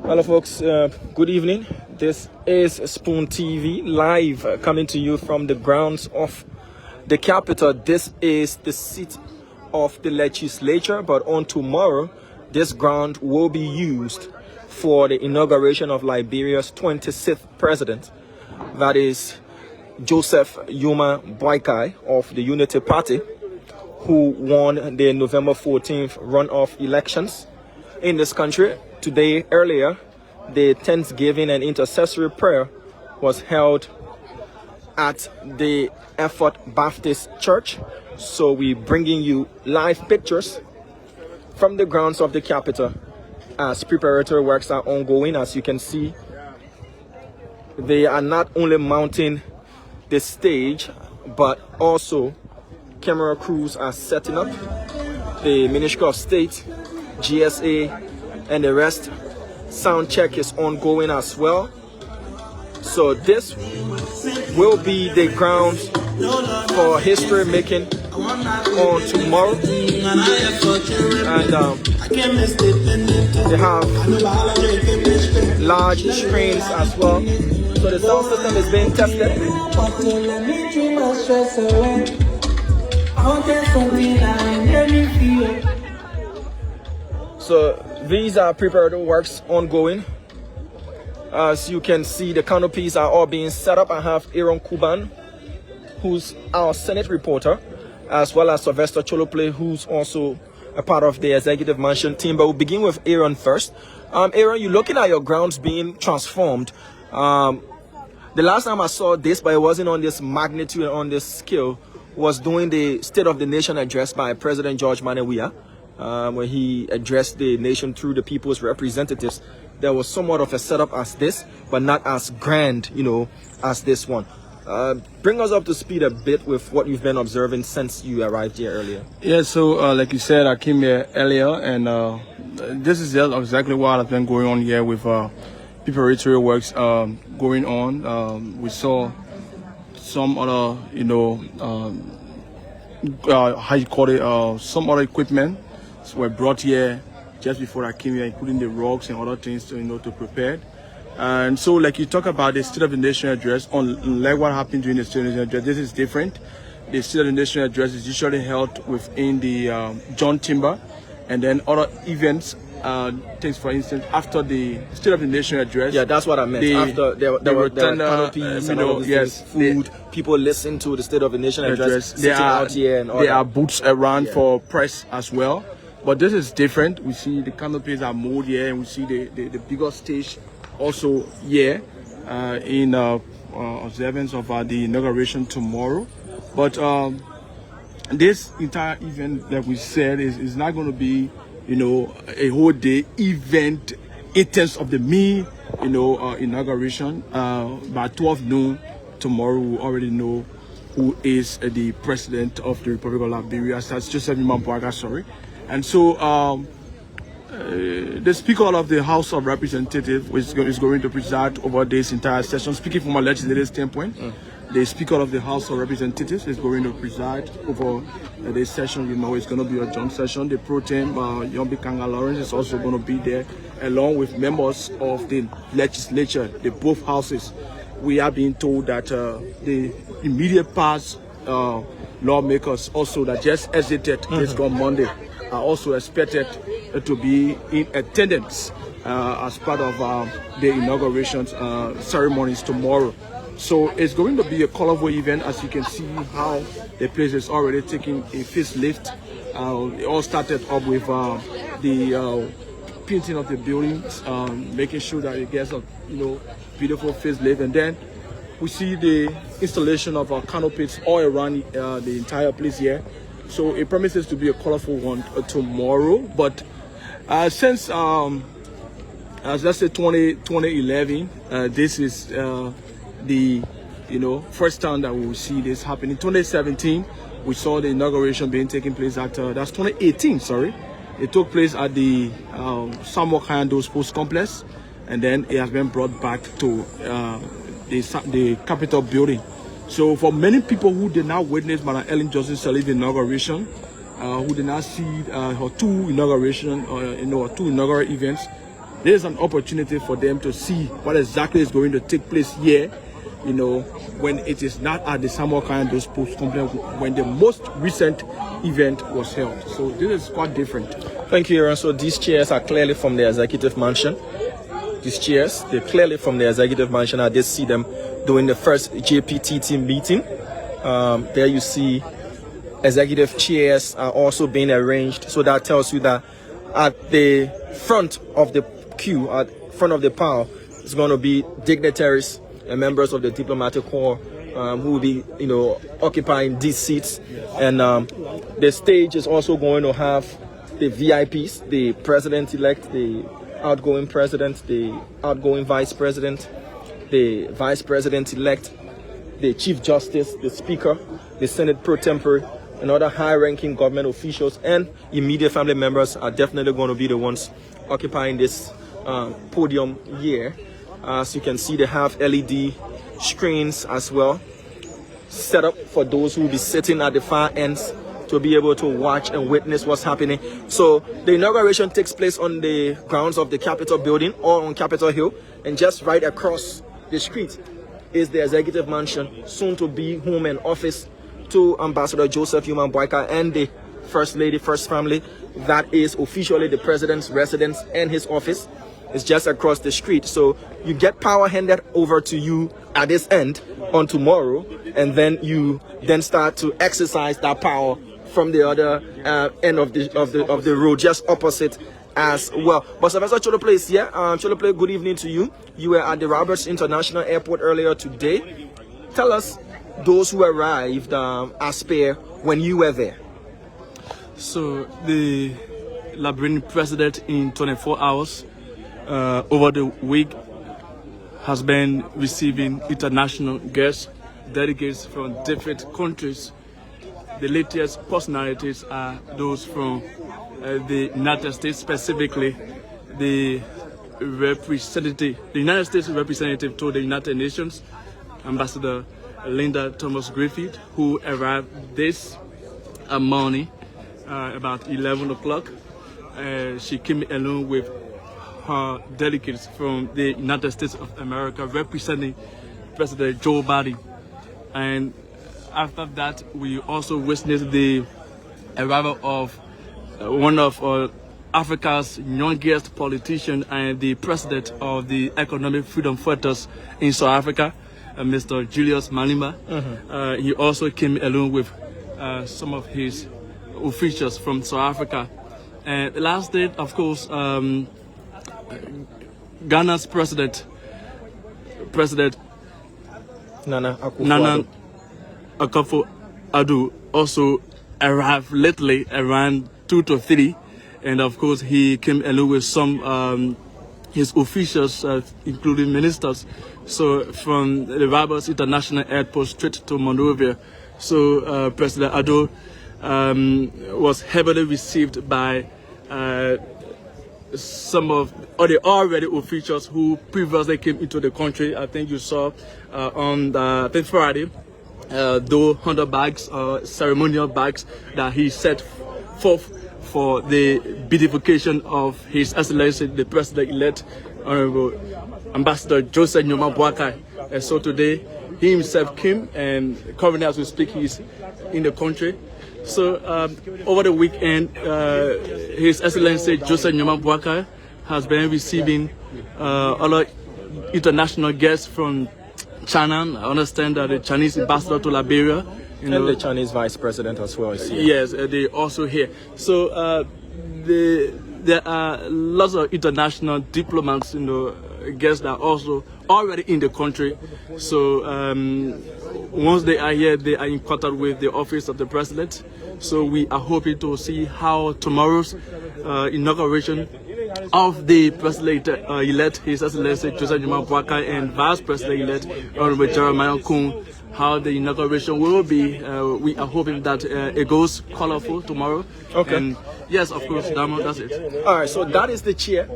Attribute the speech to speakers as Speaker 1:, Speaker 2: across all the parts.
Speaker 1: Hello folks, good evening. This is Spoon TV live coming to you from the grounds of the Capitol. This is the seat of the legislature, but on tomorrow this ground will be used for the inauguration of Liberia's 26th president. That is Joseph Yuma Boakai of the Unity Party, who won the November 14th runoff elections in this country. Today, earlier, the Thanksgiving and intercessory prayer was held at the Effort Baptist Church. So we're bringing you live pictures from the grounds of the Capitol as preparatory works are ongoing. As you can see, they are not only mounting the stage, but also camera crews are setting up. The Ministry of State, GSA, and the rest. Sound check is ongoing as well. So this will be the grounds for history making on tomorrow. And they have large screens as well. So the sound system is being tested. So these are preparatory works ongoing. As you can see, the canopies are all being set up. I have Aaron Kuban, who's our Senate reporter, as well as Sylvester Cholople, who's also a part of the executive mansion team. But we'll begin with Aaron first. Aaron, you're looking at your grounds being transformed. The last time I saw this, but it wasn't on this magnitude and on this scale, was during the State of the Nation address by President George Manawia. When he addressed the nation through the people's representatives. There was somewhat of a setup as this, but not as grand, as this one. Bring us up to speed a bit with what you've been observing since you arrived here earlier.
Speaker 2: Yeah, so like you said, I came here earlier, and this is just exactly what has been going on here with preparatory works going on. We saw some other, how you call it, some other equipment were brought here just before I came here, including the rocks and other things to prepare. And so, like you talk about the State of the Nation address, unlike what happened during the State of the Nation address, this is different. The State of the Nation address is usually held within the John Timber, and then other events, things for instance, after the State of the Nation address.
Speaker 1: Yeah, that's what I meant. After there were canopies and all these things, food, people listen to the State of the Nation address. There
Speaker 2: are booths around for press as well. But this is different. We see the canopies are moved here, and we see the bigger stage also here in observance of the inauguration tomorrow. But this entire event, like we said, is not going to be, a whole day event in terms of the inauguration. By 12 noon tomorrow, we already know who is the president of the Republic of Liberia. That's Joseph Yuma Boakai, sorry. And so the Speaker of the House of Representatives is going to preside over this entire session. Speaking from a legislative standpoint, the Speaker of the House of Representatives is going to preside over this session. It's going to be a joint session. The pro tem, Yombi Kanga Lawrence, is also going to be there, along with members of the legislature, the both houses. We are being told that the immediate past lawmakers also that just exited this Monday are also expected to be in attendance as part of the inauguration ceremonies tomorrow. So it's going to be a colorful event. As you can see how the place is already taking a facelift. It all started up with the painting of the buildings, making sure that it gets a beautiful facelift, and then we see the installation of canopies all around the entire place here. So it promises to be a colorful one tomorrow. But since as let's say 2011, this is the first time that we will see this happen. In 2017, we saw the inauguration being taking place at that's 2018. Sorry, it took place at the Samuel Kayando Sports Complex, and then it has been brought back to the Capitol building. So for many people who did not witness Madam Ellen Johnson Sirleaf inauguration, who did not see her two inauguration, two inaugural events, There is an opportunity for them to see what exactly is going to take place here, you know, when it is not at the Samuel Kando's Post Complex, when the most recent event was held. So this is quite different.
Speaker 1: Thank you, Aaron. So these chairs are clearly from the executive mansion. These chairs, they're clearly from the executive mansion. I did see them during the first JPTT meeting. There you see executive chairs are also being arranged. So that tells you that at the front of the queue, at front of the pile, is going to be dignitaries and members of the diplomatic corps who will be, you know, occupying these seats. And the stage is also going to have the VIPs, the president-elect, the outgoing president, the outgoing vice president, the vice president-elect, the chief justice, the speaker, the Senate pro tempore, and other high-ranking government officials and immediate family members are definitely going to be the ones occupying this podium here. As you can see, they have LED screens as well set up for those who will be sitting at the far ends to be able to watch and witness what's happening. So the inauguration takes place on the grounds of the Capitol building or on Capitol Hill, and just right across the street is the executive mansion, soon to be home and office to Ambassador Joseph Yuma Boyka and the First Lady, First Family. That is officially the president's residence and his office. It's just across the street. So you get power handed over to you at this end on tomorrow, and then you then start to exercise that power from the other end of the road, just opposite as well. But Professor Cholople is here. Cholople, good evening to you. You were at the Roberts International Airport earlier today. Tell us those who arrived as per when you were there.
Speaker 3: So the Liberian president in 24 hours over the week has been receiving international guests, delegates from different countries. The latest personalities are those from the United States, specifically the United States representative to the United Nations, Ambassador Linda Thomas-Griffith, who arrived this morning about 11 o'clock. She came along with her delegates from the United States of America representing President Joe Biden. And after that, we also witnessed the arrival of one of Africa's youngest politicians and the president of the Economic Freedom Fighters in South Africa, Mr. Julius Malema. He also came along with some of his officials from South Africa. And the last day, of course, Ghana's President
Speaker 1: Nana
Speaker 3: Akufo-Addo also arrived lately around 2 to 3, and of course he came along with some his officials, including ministers. So from the Roberts International Airport straight to Monrovia. So President Addo was heavily received by some of the already officials who previously came into the country. I think you saw on the Friday, those 100 bags, ceremonial bags that he set forth for the beatification of His Excellency, the President-elect, Honorable Ambassador Joseph Yuma Boyka. So today, he himself came, and currently as we speak, he's in the country. So over the weekend, His Excellency Joseph Yuma Boyka has been receiving other international guests from China. I understand that the Chinese ambassador to Liberia,
Speaker 1: and the Chinese vice president as well is here.
Speaker 3: Yes, they also here. So there are lots of international diplomats, guests that are also already in the country. So once they are here, they are in contact with the office of the president. So we are hoping to see how tomorrow's inauguration of the president-elect, His Excellency Joseph Yuma Boyka, and Vice President-elect Honorable Jeremiah Kun, how the inauguration will be. We are hoping that it goes colorful tomorrow.
Speaker 1: Okay.
Speaker 3: And yes, of course, that's it.
Speaker 1: All right, so that is the chair.
Speaker 2: I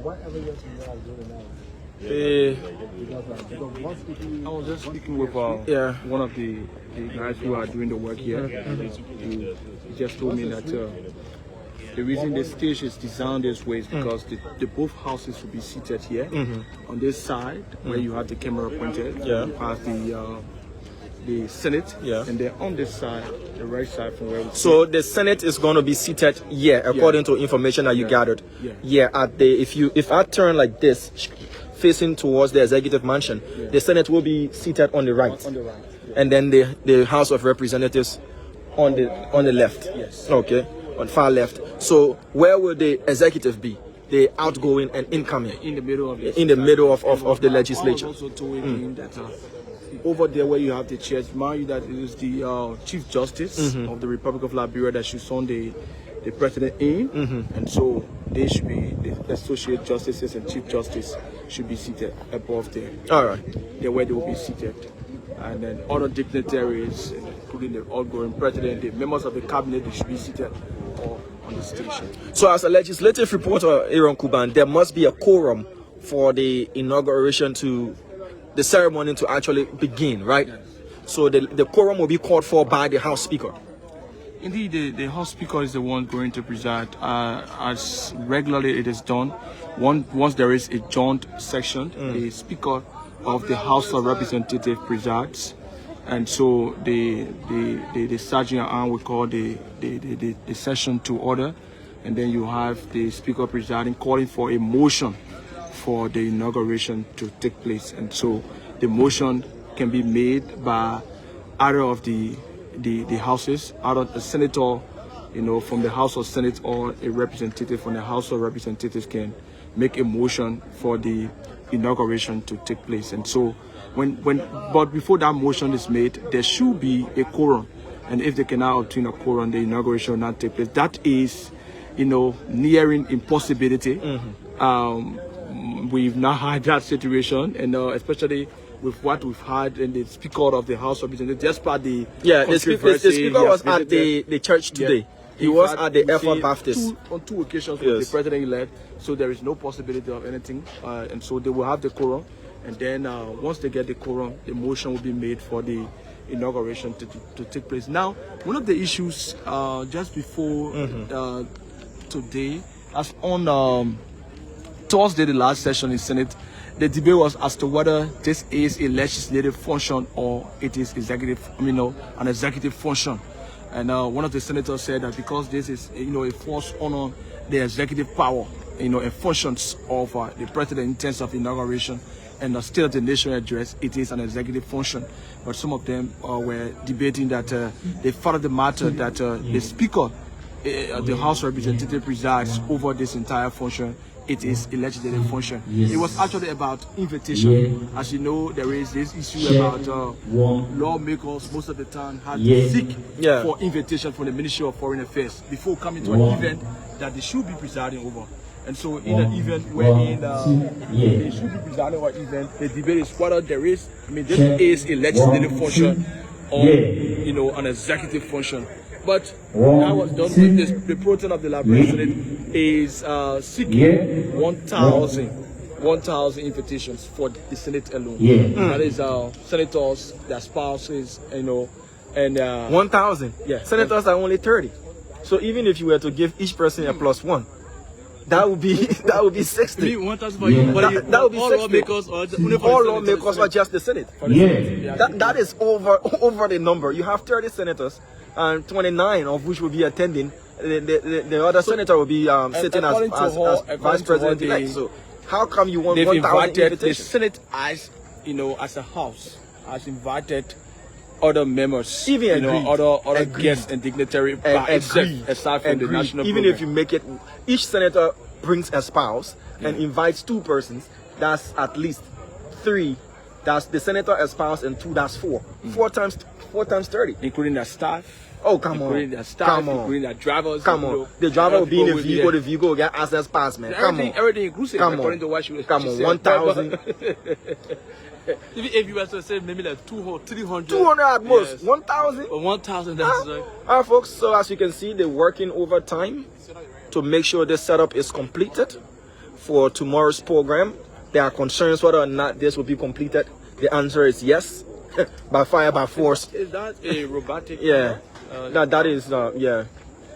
Speaker 2: was just speaking with one of the guys who are doing the work here. He just told me that The reason the stage is designed this way is because the both houses will be seated here. On this side, where you have the camera pointed, you have the Senate, and then on this side, the right side from where we
Speaker 1: So the Senate is going to be seated here, according to information that you gathered. At the if I turn like this, facing towards the executive mansion, the Senate will be seated on the right.
Speaker 2: on the right.
Speaker 1: And then the House of Representatives on the left.
Speaker 2: Yes.
Speaker 1: Okay, on far left. So where will the executive be? The outgoing and incoming.
Speaker 2: In the middle of
Speaker 1: In the middle of the legislature.
Speaker 2: I was also told him that over there where you have the chairs, mind you that it is the Chief Justice of the Republic of Liberia that should send the president in, and so they should be the associate justices and Chief Justice should be seated above there.
Speaker 1: All right.
Speaker 2: There where they will be seated, and then other dignitaries, including the outgoing president, the members of the cabinet, they should be seated on the station.
Speaker 1: So as a legislative reporter, Aaron Kuban, there must be a quorum for the inauguration the ceremony to actually begin, right?
Speaker 2: Yes.
Speaker 1: So the quorum will be called for by the House Speaker.
Speaker 2: Indeed, the House Speaker is the one going to preside. As regularly it is done, once there is a joint section, the Speaker of the House of Representatives presides, and so the Sergeant at Arms will call the session to order, and then you have the Speaker presiding, calling for a motion for the inauguration to take place. And so the motion can be made by either of the houses, either a senator, from the House of Senate, or a representative from the House of Representatives can make a motion for the inauguration to take place. And so but before that motion is made, there should be a quorum. And if they cannot obtain a quorum, the inauguration will not take place. That is, nearing impossibility. We've not had that situation, and especially with what we've had in the Speaker of the House of Representatives, just part the
Speaker 1: the speaker was at the church today. He was at the Effort Baptist
Speaker 2: on two occasions with the president-elect, so there is no possibility of anything, and so they will have the quorum, and then once they get the quorum, the motion will be made for the inauguration to take place. Now, one of the issues just before today, as on Thursday, the last session in Senate, the debate was as to whether this is a legislative function or it is an executive function. And one of the senators said that because this is, a force on the executive power, and functions of the president in terms of inauguration and the State of the Nation address, it is an executive function. But some of them were debating that they followed the matter that the Speaker, the House of Representatives, presides over this entire function. It is a legislative function. It was actually about invitation. As you know, there is this issue about lawmakers most of the time have to seek for invitation from the Ministry of Foreign Affairs before coming to an event that they should be presiding over. And so in an event wherein they should be presiding over an event, the debate is whether there is, this is a legislative function or, an executive function. But that was done with this. The proton of the Liberia Senate is seeking 1,000 invitations for the Senate alone. That is senators, their spouses, and
Speaker 1: 1,000. Senators are only 30. So even if you were to give each person a +1, that would be 60. That would be 60. All lawmakers or just the Senate. That is over the number. You have 30 senators, and 29 of which will be attending. The other senator will be sitting as vice president-elect. So how come you want 1,000 invitations?
Speaker 2: The Senate, as a house, has invited other members,
Speaker 1: even
Speaker 2: other guests and dignitaries, aside from the national
Speaker 1: even
Speaker 2: program.
Speaker 1: if you make it, each senator brings a spouse and invites 2 persons, that's at least 3. That's the senator, a spouse, and 2, that's 4. 4 times 30.
Speaker 2: Including their staff.
Speaker 1: Oh, come on.
Speaker 2: Including their staff, including their drivers.
Speaker 1: Come on. The driver will be in the vehicle, the vehicle will get access pass, man.
Speaker 2: Everything inclusive, according to what she said.
Speaker 1: 1,000.
Speaker 3: If you were to say maybe like 200, 300.
Speaker 1: 200 at most. 1,000?
Speaker 3: 1,000, that's right.
Speaker 1: All right, folks, so as you can see, they're working overtime to make sure this setup is completed for tomorrow's program. There are concerns whether or not this will be completed. The answer is yes. By fire, by force.
Speaker 2: Is that a robotic?
Speaker 1: Yeah. That is, yeah.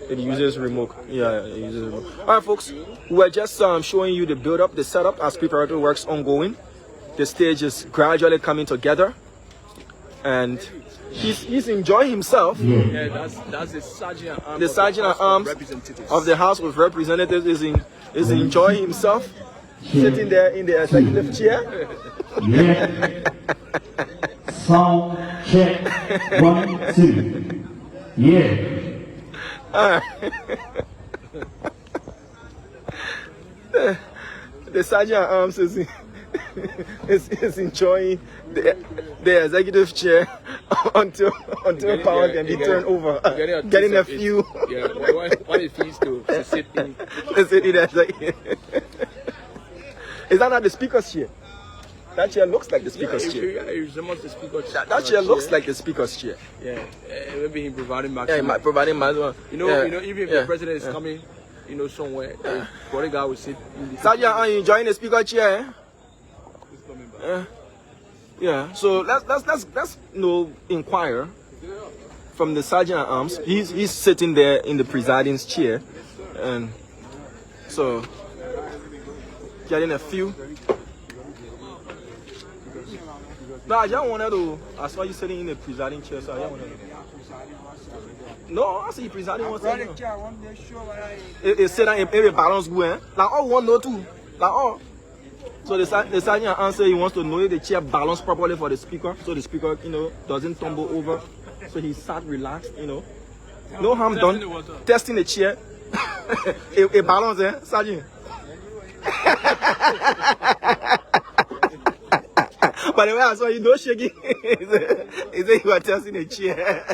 Speaker 1: It uses remote. Yeah, it uses remote. All right, folks. We're just showing you the build-up, the setup as preparatory works ongoing. The stage is gradually coming together, and he's enjoying himself.
Speaker 3: Yeah, that's the sergeant at arms.
Speaker 1: The sergeant at arms of the House of Representatives is enjoying himself, sitting there in the executive chair.
Speaker 4: Yeah. Sound check. 1, 2. Yeah.
Speaker 1: The sergeant at arms is enjoying the executive chair until power can be turned over. Getting a few.
Speaker 3: Yeah, what it feels to sit in.
Speaker 1: Is that not the speaker's chair? That chair looks like the speaker's chair.
Speaker 3: It's almost the speaker's chair.
Speaker 1: That chair looks like the speaker's chair.
Speaker 3: Yeah, maybe him providing maximum.
Speaker 1: Yeah, he might providing maximum.
Speaker 3: You know, even if the president is coming, somewhere, the bodyguard will sit in the...
Speaker 1: Sergeant, are you enjoying the speaker chair? Yeah. So let's inquire from the sergeant at arms. He's sitting there in the presiding's chair, and so getting a few. No, I just wanted to. I saw you sitting in the presiding chair, so I just wanted to. No, I see presiding one sitting. It sit down in a balance good, like all one no two, like all. So the sergeant answer he wants to know if the chair balanced properly for the speaker, so the speaker doesn't tumble over. So he sat relaxed, No harm done. Testing the chair. a balance, sergeant. By the way, I saw you don't shaking. He said you were testing the chair.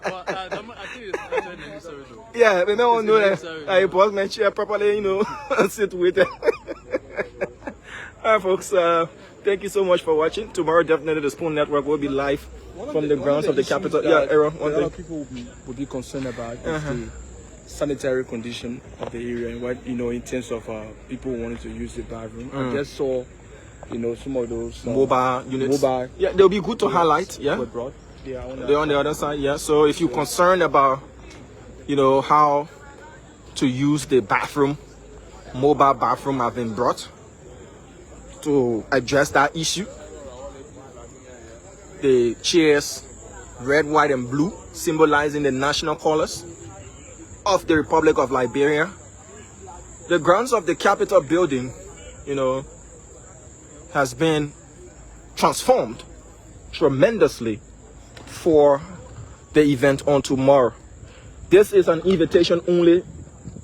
Speaker 3: Well, I think it's necessary though.
Speaker 1: Yeah, but no one know that I pause my chair properly, sit with it. Alright folks, thank you so much for watching. Tomorrow definitely the Spoon Network will be live from the grounds of the capital. Yeah, Aaron,
Speaker 2: a lot of people will be concerned about is the sanitary condition of the area and what, in terms of people wanting to use the bathroom. I just saw, some of those
Speaker 1: mobile units. Yeah, they'll be good to highlight. Yeah, they're on the other side. Yeah, so if you're concerned about, how to use the bathroom, mobile bathroom have been brought to address that issue. The chairs, red, white, and blue, symbolizing the national colors of the Republic of Liberia. The grounds of the Capitol building, has been transformed tremendously for the event on tomorrow. This is an invitation only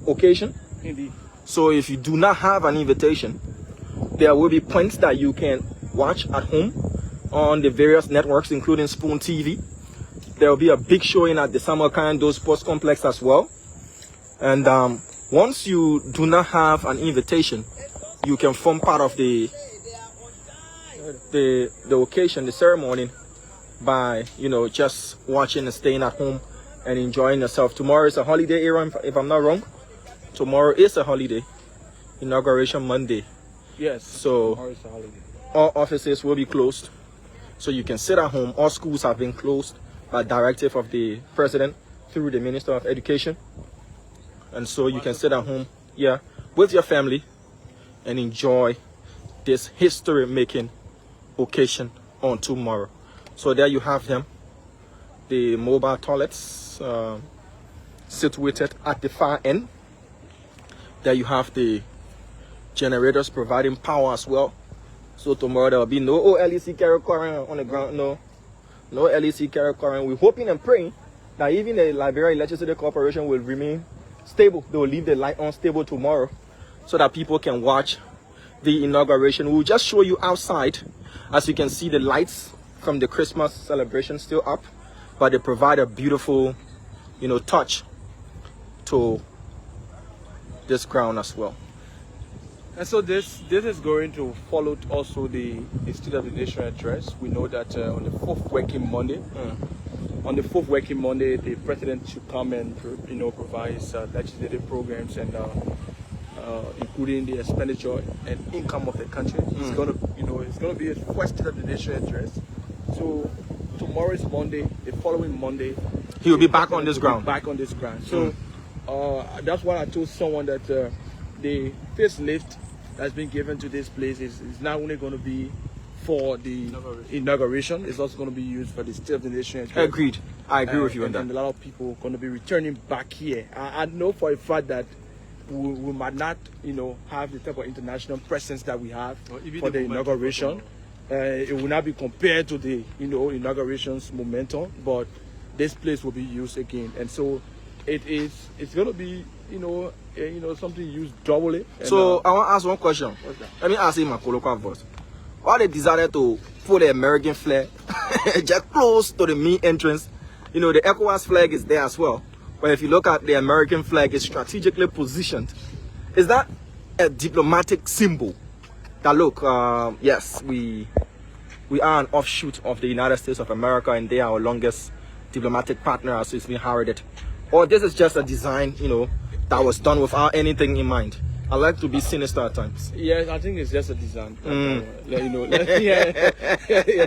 Speaker 1: occasion.
Speaker 2: Indeed.
Speaker 1: So if you do not have an invitation, there will be points that you can watch at home on the various networks, including Spoon TV. There will be a big showing at the Samarkand Sports Complex as well. And once you do not have an invitation, you can form part of the occasion, the ceremony, by just watching and staying at home and enjoying yourself. Tomorrow is a holiday, Aaron, if I'm not wrong. Tomorrow is a holiday, Inauguration Monday.
Speaker 2: Yes.
Speaker 1: So
Speaker 2: tomorrow is a holiday.
Speaker 1: All offices will be closed, so you can sit at home. All schools have been closed by directive of the president through the Minister of Education, and so you can sit at home, with your family and enjoy this history-making occasion on tomorrow. So there you have them, the mobile toilets situated at the far end. There you have the generators providing power as well. So tomorrow there will be no LEC carry current on the ground, no LEC carry current. We're hoping and praying that even the Liberia Electricity Corporation will remain stable. They will leave the light on stable tomorrow so that people can watch the inauguration. We'll just show you outside. As you can see, the lights from the Christmas celebration still up, but they provide a beautiful, touch to this ground as well.
Speaker 2: And so this is going to follow also the State of the Nation address. We know that on the fourth working Monday, the president should come and provide his legislative programs and including the expenditure and income of the country. It's going to be his first State of the Nation address. So tomorrow is Monday. The following Monday,
Speaker 1: he will be back on this ground.
Speaker 2: So That's what I told someone, that the facelift that's been given to this place is not only going to be for the inauguration, it's also going to be used for the State of the Nation as well.
Speaker 1: Agreed. I agree with you on that.
Speaker 2: And a lot of people are going to be returning back here. I know for a fact that we might not, have the type of international presence that we have for the inauguration. It will not be compared to the, inauguration's momentum, but this place will be used again. And so it's going to be, something used doubly. And,
Speaker 1: so I want to ask one question.
Speaker 2: What's that?
Speaker 1: Let me ask you my colloquial voice. Why they decided to put the American flag just close to the main entrance? The ECOWAS flag is there as well. But if you look at the American flag, it's strategically positioned. Is that a diplomatic symbol? That look, yes, we are an offshoot of the United States of America, and they are our longest diplomatic partner, as it's been heralded. Or this is just a design, that was done without anything in mind. I like to be sinister at times.
Speaker 2: Yes, I think it's just a design. I think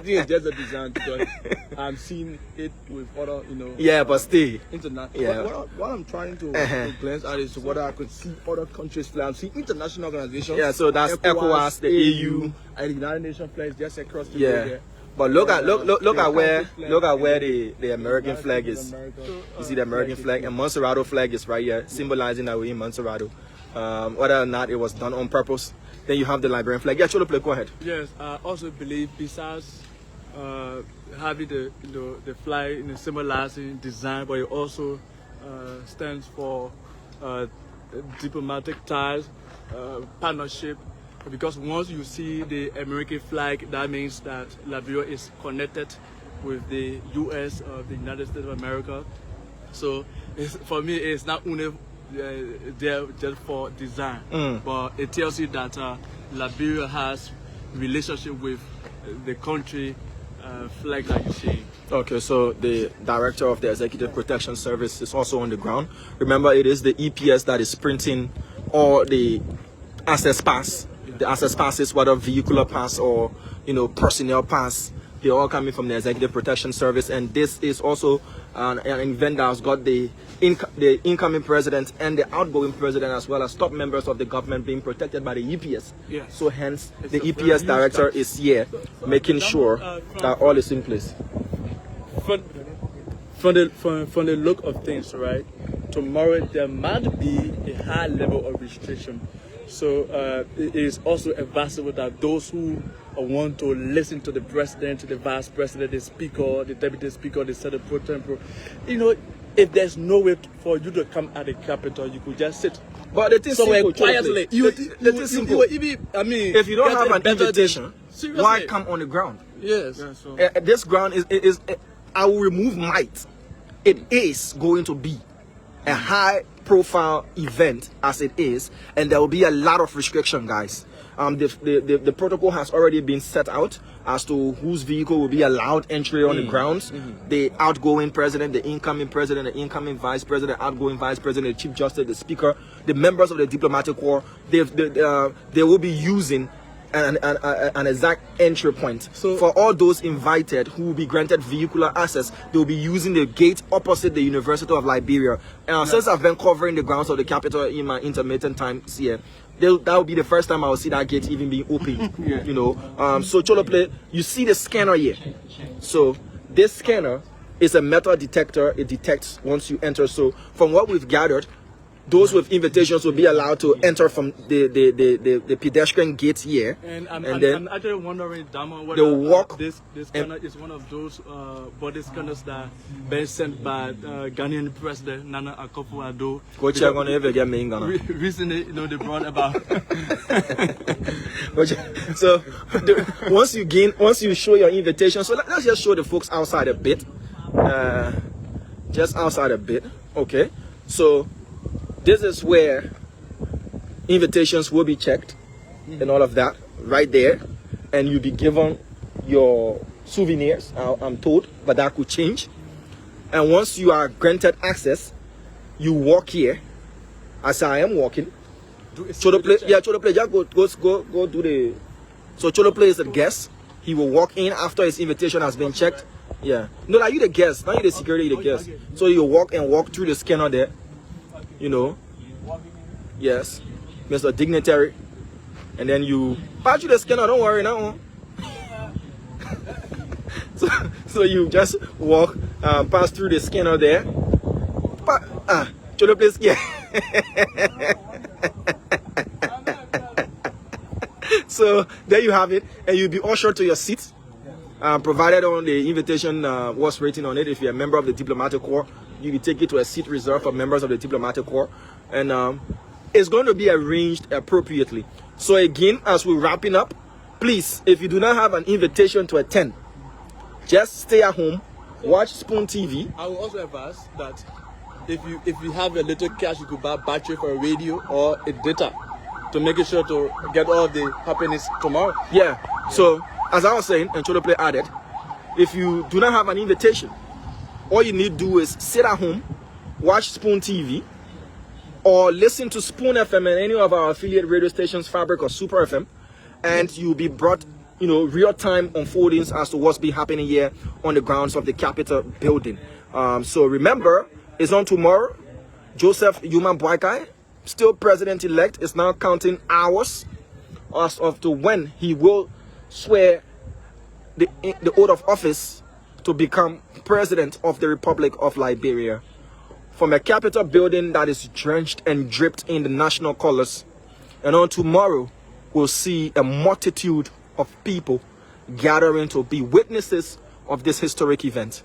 Speaker 2: it's just a design, because I'm seeing it with other,
Speaker 1: Yeah, but still.
Speaker 2: Yeah. What I'm trying to glance at is whether I could see other countries' flags. I'm seeing international organizations.
Speaker 1: Yeah, so that's ECOWAS, the AU,
Speaker 2: and the United Nations flags just across the road there.
Speaker 1: But look at where the American flag is. You see the American flag, and Monserrato flag is right here, symbolizing that we're in Monserrato. Whether or not it was done on purpose. Then you have the Liberian flag. Yeah, Cholople, go ahead.
Speaker 3: Yes, I also believe besides having the flag in a symbolizing design, but it also stands for diplomatic ties, partnership. Because once you see the American flag, that means that Liberia is connected with the U.S. The United States of America. So for me, it's not only there just for design, but it tells you that Liberia has relationship with the country flag that you see.
Speaker 1: Okay, so the director of the Executive Protection Service is also on the ground. Remember, it is the EPS that is printing all the access pass. The access passes, whether vehicular pass or personnel pass, they're all coming from the Executive Protection Service. And this is also an event that has got the incoming president and the outgoing president, as well as top members of the government, being protected by the EPS.
Speaker 3: Yes.
Speaker 1: So hence the EPS director is here, making sure that all is in place.
Speaker 3: From the look of things, right? Tomorrow there might be a high level of restriction. So it is also advisable that those who want to listen to the president, the vice president, the speaker, the deputy speaker, the senate pro tempore, if there's no way for you to come at the capital, you could just sit.
Speaker 1: But the thing
Speaker 3: somewhere
Speaker 1: simple,
Speaker 3: quietly.
Speaker 1: If you don't have an invitation, why come on the ground?
Speaker 3: Yes.
Speaker 2: Yeah, so
Speaker 1: This ground is I will remove might. It is going to be a high profile event as it is, and there will be a lot of restriction, guys. The protocol has already been set out as to whose vehicle will be allowed entry on the grounds. The outgoing president, the incoming vice president, outgoing vice president, the chief justice, the speaker, the members of the diplomatic corps, they will be using an exact entry point. So for all those invited who will be granted vehicular access, they will be using the gate opposite the University of Liberia. Since I've been covering the grounds of the capital in my intermittent times here, that will be the first time I will see that gate even being open. So Cholople, you see the scanner here. So this scanner is a metal detector. It detects once you enter. So from what we've gathered, those with invitations will be allowed to enter from the pedestrian gate here.
Speaker 3: And
Speaker 1: then
Speaker 3: I'm actually wondering, Dama,
Speaker 1: they'll walk.
Speaker 3: This scanner is one of those body scanners that been sent by Ghanaian President Nana Akufo-Addo.
Speaker 1: Coach, you're gonna ever get me in Ghana.
Speaker 3: Recently, they brought about.
Speaker 1: So once you show your invitation, so let's just show the folks outside a bit. Just outside a bit. Okay. So this is where invitations will be checked and all of that right there, and you'll be given your souvenirs, I'm told, but that could change. And once you are granted access, you walk here as I am walking. Cholople, just go do the. So Cholople is the guest. He will walk in after his invitation has been checked. Yeah. No, like you the guest, not you the security, you the guest. So you walk through the scanner there. you know, yes, Mr. Dignitary, and then you pass you the scanner, don't worry now. So you just walk, pass through the scanner there. To the place, yeah. So there you have it, and you'll be ushered to your seat, provided on the invitation was written on it. If you're a member of the diplomatic corps, you'll be taken to a seat reserved for members of the diplomatic corps, and it's going to be arranged appropriately. So again, as we're wrapping up, please, if you do not have an invitation to attend, just stay at home, watch Spoon TV.
Speaker 3: I will also advise that if you have a little cash, you could buy battery for a radio or a data to make it sure to get all the happenings tomorrow.
Speaker 1: Yeah. So as I was saying, and Cholo Play added, if you do not have an invitation, all you need to do is sit at home, watch Spoon TV, or listen to Spoon FM and any of our affiliate radio stations, Fabric or Super FM, and you'll be brought, you know, real-time unfoldings as to what's been happening here on the grounds of the Capitol building. So remember, it's on tomorrow. Joseph Yuma Boakai, still president-elect, is now counting hours as of to when he will swear the oath of office to become president of the Republic of Liberia. From a Capitol building that is drenched and dripped in the national colors. And on tomorrow, we'll see a multitude of people gathering to be witnesses of this historic event.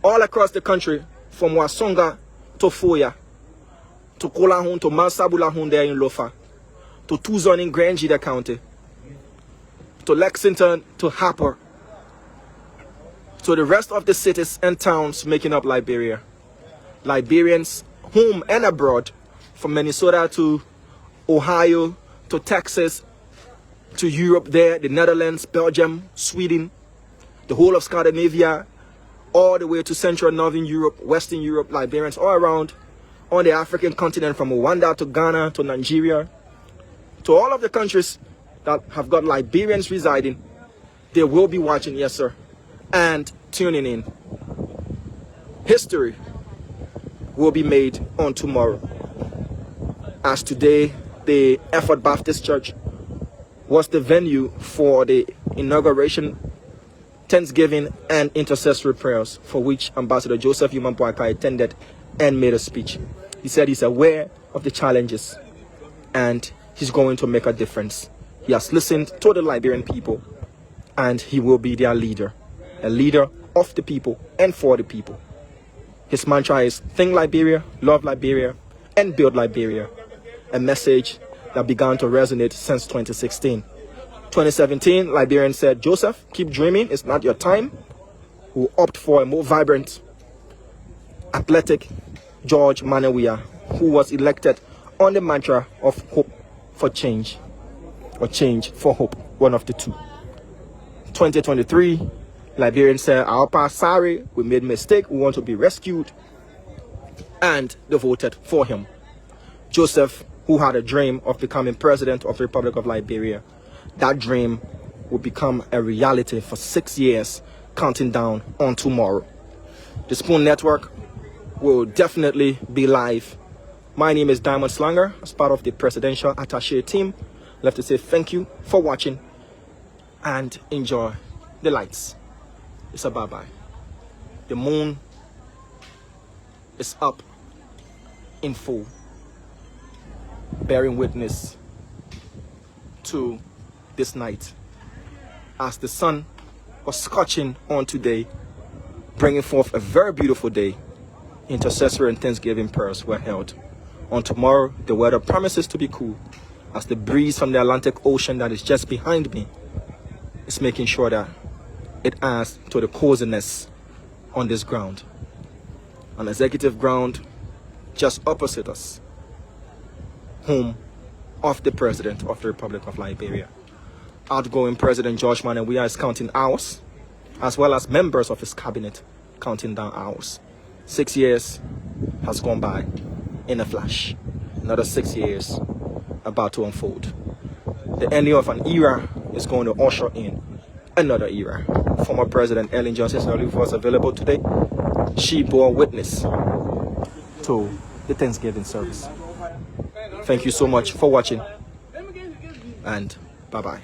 Speaker 1: All across the country, from Wasonga to Foya, to Kolahun, to Mansabulahun there in Lofa, to Tuzon in Grand Jida County, to Lexington, to Harper, to the rest of the cities and towns making up Liberia. Liberians, home and abroad, from Minnesota to Ohio, to Texas, to Europe there, the Netherlands, Belgium, Sweden, the whole of Scandinavia, all the way to Central and Northern Europe, Western Europe, Liberians all around on the African continent, from Rwanda to Ghana to Nigeria, to all of the countries that have got Liberians residing. They will be watching, yes sir, and tuning in. History will be made on tomorrow. As today, the Effort Baptist Church was the venue for the inauguration, Thanksgiving, and intercessory prayers, for which Ambassador Joseph Yuma Boakai attended and made a speech. He said he's aware of the challenges and he's going to make a difference. He has listened to the Liberian people and he will be their leader, a leader of the people and for the people. His mantra is think Liberia, love Liberia, and build Liberia, a message that began to resonate since 2016. 2017, Liberians said, Joseph, keep dreaming, it's not your time. We'll opt for a more vibrant, athletic George Manawia, who was elected on the mantra of hope for change, or change for hope, one of the two. 2023, Liberians said, our past sorry, we made a mistake, we want to be rescued, and they voted for him. Joseph, who had a dream of becoming president of the Republic of Liberia, that dream will become a reality for 6 years, counting down on tomorrow. The Spoon Network will definitely be live. My name is Diamond Slanger, as part of the Presidential Attaché team. Left to say thank you for watching and enjoy the lights. It's a bye-bye. The moon is up in full, bearing witness to this night as the sun was scorching on today, bringing forth a very beautiful day. Intercessory and Thanksgiving prayers were held. On tomorrow, the weather promises to be cool, as the breeze from the Atlantic Ocean that is just behind me is making sure that it adds to the coziness on this ground. An executive ground just opposite us, home of the President of the Republic of Liberia. Outgoing President George Manawia is counting hours, as well as members of his cabinet counting down hours. 6 years has gone by in a flash. Another 6 years about to unfold. The ending of an era is going to usher in another era. Former President Ellen Johnson Sirleaf was available today. She bore witness to the Thanksgiving service. Thank you so much for watching, and bye-bye.